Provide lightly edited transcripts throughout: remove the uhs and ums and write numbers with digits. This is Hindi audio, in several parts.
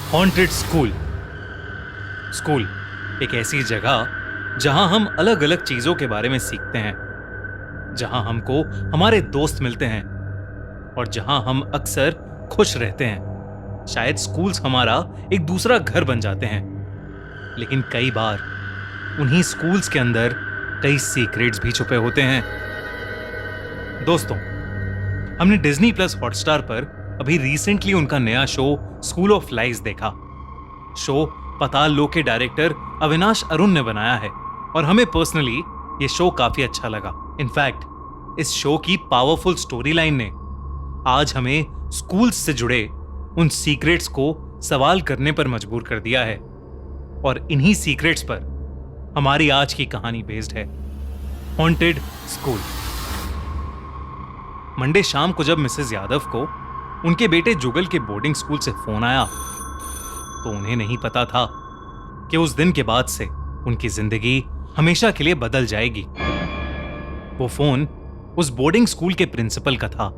Haunted school. स्कूल एक ऐसी जगह जहां हम अलग अलग चीजों के बारे में सीखते हैं, जहां हमको हमारे दोस्त मिलते हैं और जहां हम अक्सर खुश रहते हैं। शायद स्कूल्स हमारा एक दूसरा घर बन जाते हैं, लेकिन कई बार उन्हीं स्कूल्स के अंदर कई सीक्रेट्स भी छुपे होते हैं। दोस्तों, हमने डिज्नी प्लस हॉटस्टार पर अभी रिसेंटली उनका नया शो स्कूल ऑफ लाइज देखा। शो पाताल लोक के डायरेक्टर अविनाश अरुण ने बनाया है और हमें पर्सनली ये शो काफी अच्छा लगा। इनफैक्ट इस शो की पावरफुल स्टोरी लाइन ने आज हमें स्कूल्स से जुड़े उन सीक्रेट्स को सवाल करने पर मजबूर कर दिया है, और इन्हीं सीक्रेट्स पर हमारी आज की कहानी बेस्ड है, हॉन्टेड स्कूल। मंडे शाम को जब मिसेस यादव को उनके बेटे जुगल के बोर्डिंग स्कूल से फोन आया, तो उन्हें नहीं पता था कि उस दिन के बाद से उनकी जिंदगी हमेशा के लिए बदल जाएगी। वो फोन उस बोर्डिंग स्कूल के प्रिंसिपल का था,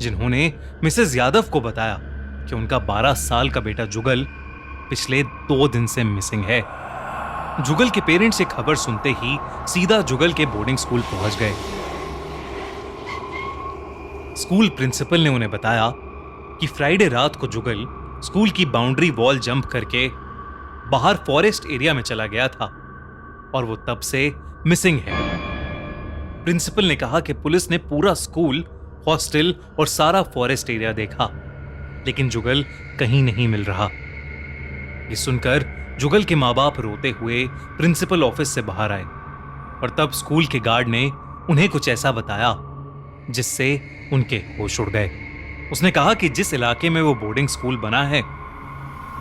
जिन्होंने मिसेस यादव को बताया कि उनका 12 साल का बेटा जुगल पिछले 2 दिन से मिसिंग है। जुगल के पेरेंट्स ये खबर सुनते ही सीधा जुगल के बोर्डिंग स्कूल पहुंच गए। स्कूल प्रिंसिपल ने उन्हें बताया कि फ्राइडे रात को जुगल स्कूल की बाउंड्री वॉल जंप करके बाहर फॉरेस्ट एरिया में चला गया था और वो तब से मिसिंग है। प्रिंसिपल ने कहा कि पुलिस ने पूरा स्कूल, हॉस्टल और सारा फॉरेस्ट एरिया देखा, लेकिन जुगल कहीं नहीं मिल रहा। ये सुनकर जुगल के माँ बाप रोते हुए प्रिंसिपल ऑफिस से बाहर आए, और तब स्कूल के गार्ड ने उन्हें कुछ ऐसा बताया जिससे उनके होश उड़ गए। उसने कहा कि जिस इलाके में वो बोर्डिंग स्कूल बना है,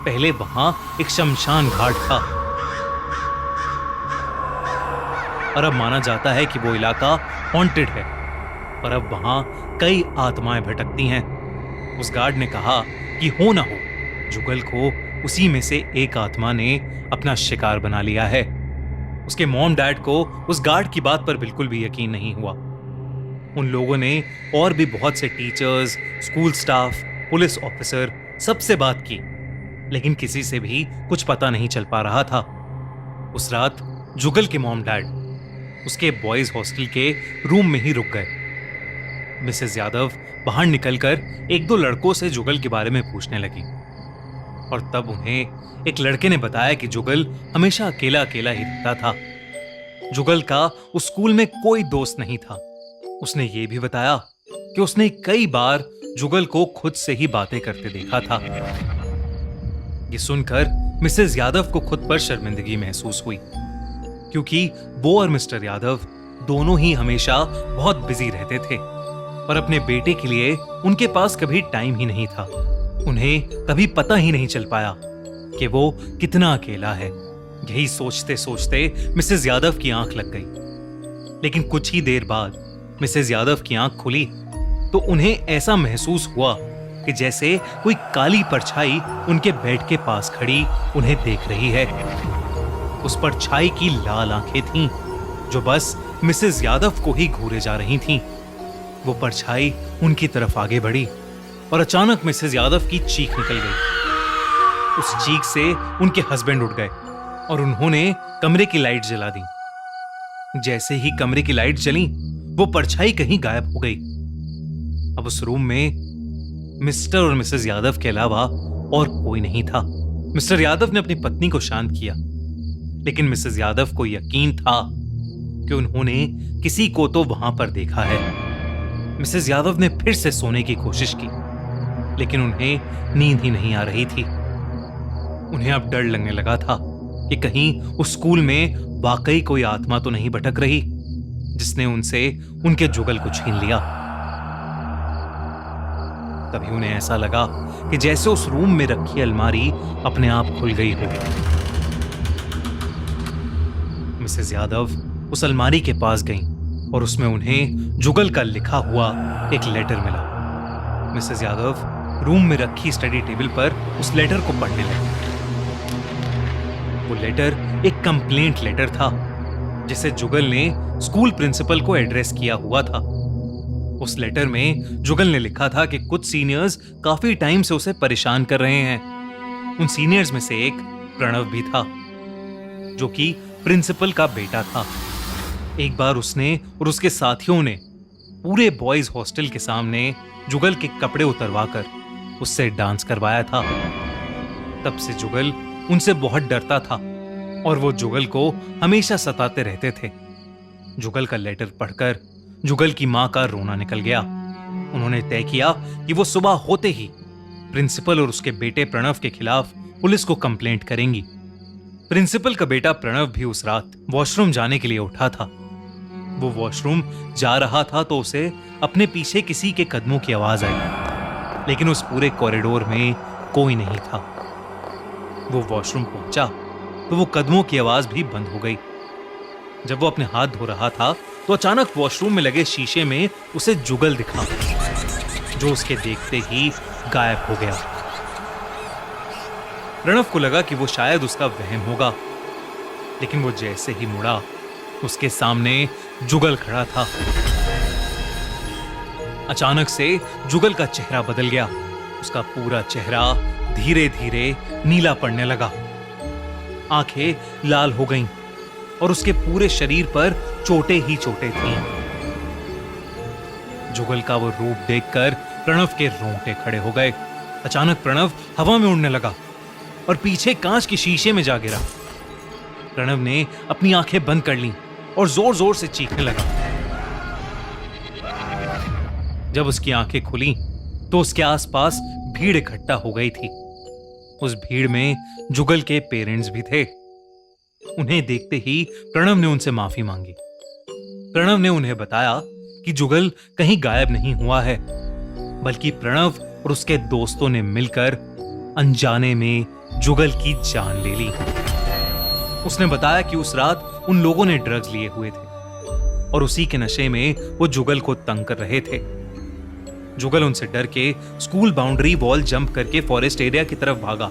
पहले वहां एक शमशान घाट था, और अब माना जाता है कि वो इलाका हॉन्टेड है, और अब वहां कई आत्माएं भटकती हैं। उस गार्ड ने कहा कि हो ना हो, जुगल को उसी में से एक आत्मा ने अपना शिकार बना लिया है। उसके मॉम डैड को उस गार्ड की बात पर बिल्कुल भी यकीन नहीं हुआ। उन लोगों ने और भी बहुत से teachers, school staff, police officer सबसे बात की, लेकिन किसी से भी कुछ पता नहीं चल पा रहा था। उस रात जुगल के मॉम डैड उसके बॉयज हॉस्टल के रूम में ही रुक गए। मिसेस यादव बाहर निकलकर 1-2 लड़कों से जुगल के बारे में पूछने लगी, और तब उन्हें एक लड़के ने बताया कि जुगल हमेशा अकेला अकेला ही रहता था। जुगल का उस स्कूल में कोई दोस्त नहीं था। उसने ये भी बताया कि उसने कई बार जुगल को खुद से ही बातें करते देखा था। ये सुनकर मिसेस यादव को खुद पर शर्मिंदगी महसूस हुई, क्योंकि वो और मिस्टर यादव दोनों ही हमेशा बहुत बिजी रहते थे, और अपने बेटे के लिए उनके पास कभी टाइम ही नहीं था। उन्हें कभी पता ही नहीं चल पाया कि वो कितना अकेला है। यही सोचते सोचते मिसेस यादव की आंख लग गई, लेकिन कुछ ही देर बाद मिसेस यादव की आंख खुली तो उन्हें ऐसा महसूस हुआ कि जैसे कोई काली परछाई उनके बेड के पास खड़ी उन्हें देख रही है। उस परछाई की लाल आंखें थीं, जो बस मिसेस यादव को ही घूरे जा रही थीं। वो परछाई उनकी तरफ आगे बढ़ी, और अचानक मिसेस यादव की चीख निकल गई। उस चीख से उनके हस्बैंड उठ गए और उन्होंने कमरे की लाइट जला दी। जैसे ही कमरे की लाइट जली, वो परछाई कहीं गायब हो गई। अब उस रूम में मिस्टर और मिसेस यादव के अलावा और कोई नहीं था। मिस्टर यादव ने अपनी पत्नी को शांत किया, लेकिन मिसेस यादव को यकीन था कि उन्होंने किसी को तो वहां पर देखा है। मिसेस यादव ने फिर से सोने की कोशिश की, लेकिन उन्हें नींद ही नहीं आ रही थी। उन्हें अब डर लगने लगा था कि कहीं उस स्कूल में वाकई कोई आत्मा तो नहीं भटक रही, जिसने उनसे उनके जुगल को छीन लिया। तभी उन्हें ऐसा लगा कि जैसे उस रूम में रखी अलमारी अपने आप खुल गई हो। मिसेस यादव उस अलमारी के पास गईं और उसमें उन्हें जुगल का लिखा हुआ एक लेटर मिला। मिसेस यादव रूम में रखी स्टडी टेबल पर उस लेटर को पढ़ने लगी। वो लेटर एक कंप्लेंट लेटर था, जिसे जुगल ने स्कूल प्रिंसिपल को एड्रेस किया हुआ था। उस लेटर में जुगल ने लिखा था कि कुछ सीनियर्स काफी टाइम से उसे परेशान कर रहे हैं। उन सीनियर्स में से एक प्रणव भी था, जो कि प्रिंसिपल का बेटा था। एक बार उसने और उसके साथियों ने पूरे बॉयज हॉस्टल के सामने जुगल के कपड़े उतरवाकर उससे डांस करवाया था। तब से जुगल उनसे बहुत डरता था और वो जुगल को हमेशा सताते रहते थे। जुगल का लेटर पढ़कर जुगल की मां का रोना निकल गया। उन्होंने तय किया कि वो सुबह होते ही प्रिंसिपल और उसके बेटे प्रणव के खिलाफ पुलिस को कंप्लेंट करेंगी। प्रिंसिपल का बेटा प्रणव भी उस रात वॉशरूम जाने के लिए उठा था। वो वॉशरूम जा रहा था तो उसे अपने पीछे किसी के कदमों की आवाज आई, लेकिन उस पूरे कॉरिडोर में कोई नहीं था। वो वॉशरूम पहुंचा तो वो कदमों की आवाज भी बंद हो गई। जब वो अपने हाथ धो रहा था तो अचानक वॉशरूम में लगे शीशे में उसे जुगल दिखा, जो उसके देखते ही गायब हो गया। प्रणव को लगा कि वो शायद उसका वहम होगा, लेकिन वो जैसे ही मुड़ा, उसके सामने जुगल खड़ा था। अचानक से जुगल का चेहरा बदल गया। उसका पूरा चेहरा धीरे धीरे नीला पड़ने लगा, आंखें लाल हो गईं और उसके पूरे शरीर पर चोटें ही चोटें थीं। जुगल का वो रूप देखकर प्रणव के रोंगटे खड़े हो गए। अचानक प्रणव हवा में उड़ने लगा और पीछे कांच के शीशे में जा गिरा। प्रणव ने अपनी आंखें बंद कर लीं और जोर जोर से चीखने लगा। जब उसकी आंखें खुली तो उसके आसपास भीड़ इकट्ठा हो गई थी। उस भीड़ में जुगल के पेरेंट्स भी थे। उन्हें देखते ही प्रणव ने उनसे माफी मांगी। प्रणव ने उन्हें बताया कि जुगल कहीं गायब नहीं हुआ है, बल्कि प्रणव और उसके दोस्तों ने मिलकर अनजाने में जुगल की जान ले ली। उसने बताया कि उस रात उन लोगों ने ड्रग्स लिए हुए थे और उसी के नशे में वो जुगल को तंग कर रहे थे। जुगल उनसे डर के स्कूल बाउंड्री वॉल जंप करके फॉरेस्ट एरिया की तरफ भागा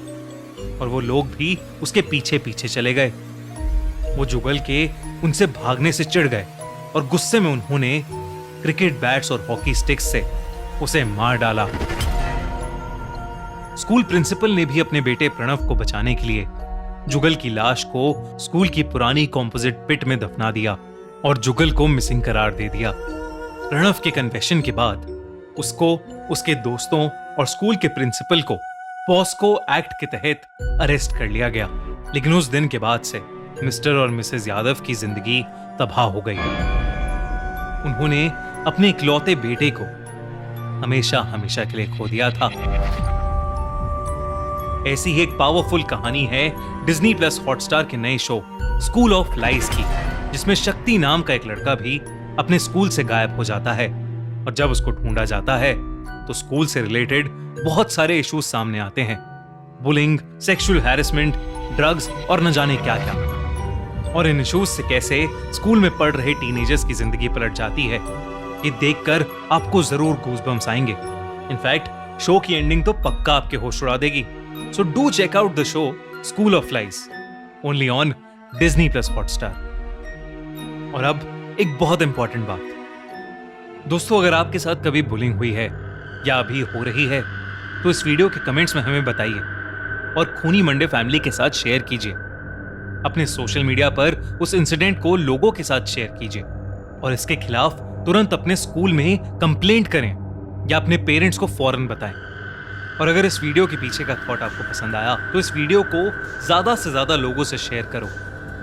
और वो लोग भी उसके पीछे पीछे चले गए। वो जुगल के उनसे भागने से चिढ़ गए और गुस्से में उन्होंने क्रिकेट बैट्स और हॉकी स्टिक्स से उसे मार डाला। स्कूल प्रिंसिपल ने भी अपने बेटे प्रणव को बचाने के लिए जुगल की लाश को स्कूल की पुरानी कॉम्पोजिट पिट में दफना दिया और जुगल को मिसिंग करार दे दिया। प्रणव के कन्फेशन के बाद उसको, उसके दोस्तों और स्कूल के प्रिंसिपल को पॉस्को एक्ट के तहत अरेस्ट कर लिया गया। लेकिन उस दिन के बाद से मिस्टर और मिसेस यादव की जिंदगी तबाह हो गई। उन्होंने अपने इकलौते बेटे को हमेशा हमेशा के लिए खो दिया था। ऐसी ही एक पावरफुल कहानी है डिज्नी प्लस हॉटस्टार के नए शो स्कूल ऑफ लाइज की, जिसमें शक्ति नाम का एक लड़का भी अपने स्कूल से गायब हो जाता है और जब उसको ढूंढा जाता है तो स्कूल से रिलेटेड बहुत सारे इश्यूज सामने आते हैं। बुलिंग, सेक्सुअल हैरेसमेंट, ड्रग्स और न जाने क्या क्या। और इन इश्यूज से कैसे स्कूल में पढ़ रहे टीनेजर्स की जिंदगी पलट जाती है, ये देखकर आपको जरूर गूज़बम्स आएंगे। इनफैक्ट शो की एंडिंग तो पक्का आपके होश उड़ा देगी। So do check out the show School of Lies only on Disney plus Hotstar. और अब एक बहुत इंपॉर्टेंट बात दोस्तों, अगर आपके साथ कभी बुलिंग हुई है या अभी हो रही है तो इस वीडियो के कमेंट्स में हमें बताइए और खूनी मंडे फैमिली के साथ शेयर कीजिए। अपने सोशल मीडिया पर उस इंसिडेंट को लोगों के साथ शेयर कीजिए और इसके खिलाफ तुरंत अपने स्कूल में कंप्लेंट करें या अपने पेरेंट्स को फौरन बताएं। और अगर इस वीडियो के पीछे का थॉट आपको पसंद आया तो इस वीडियो को ज्यादा से ज्यादा लोगों से शेयर करो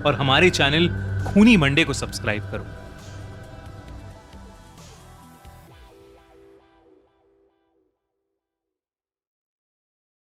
और हमारे चैनल खूनी मंडे को सब्सक्राइब करो।